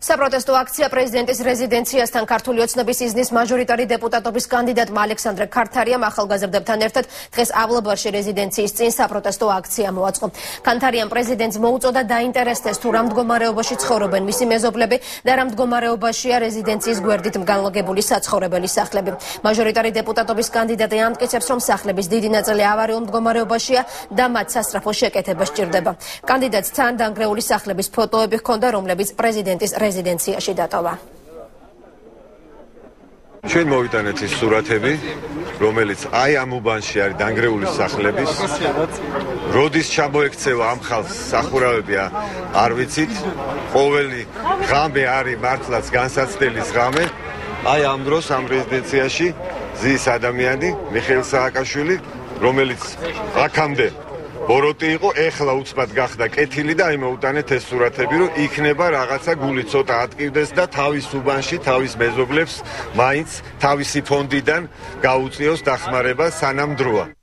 საპროტესტო აქცია პრეზიდენტის რეზიდენციასთან ქართული ოცნების იზნის მაჟორიტარი დეპუტატობის კანდიდატმა ალექსანდრე ქართარიამ ახალგაზრდებთან ერთად დღეს ავლაბარში რეზიდენციის წინ საპროტესტო აქცია მოაწყო. ქართარიამ პრეზიდენტს მოუწოდა დაინტერესდეს თუ რა მდგომარეობაში ცხოვრობენ მისი მეზობლები და რა მდგომარეობაშია რეზიდენციის გვერდით განლაგებული საცხოვრებელი სახლები. მაჟორიტარი დეპუტატობის კანდიდატი ამტკიცებს, რომ სახლების დიდი ნაწილი ავარიულ მდგომარეობაშია და მათ სასწრაფო შეკეთება სჭირდება. კანდიდატს თან დანგრეული სახლების ფოტოები ჰქონდა, რომლებიც პრეზიდენტის რეზიდენციაში დატოვა. ჩვენ მოვიტანეთ ის სურათები, რომელიც აი ამ უბანში არის დანგრეული სახლების. როდის ჩამოექცევა ამ ხალხს სახურავები არ ვიცით. ყოველი ღამე არის მართლაც განსაცდელის ღამე. აი ამ დროს ამ რეზიდენციაში ზის ადამიანი მიხეილ სააკაშვილი, რომელიც აქამდე ბოროტი იყო, ეხლა უცბად გახდა კეთილი და აი მოუტანეთ ეს სურათები, რომ იქნება რაღაცა გული ცოტა ატკივდეს და თავის უბანში, თავის მეზობლებს მაინც თავისი ფონდიდან გაუწიოს დახმარება სანამ დროა.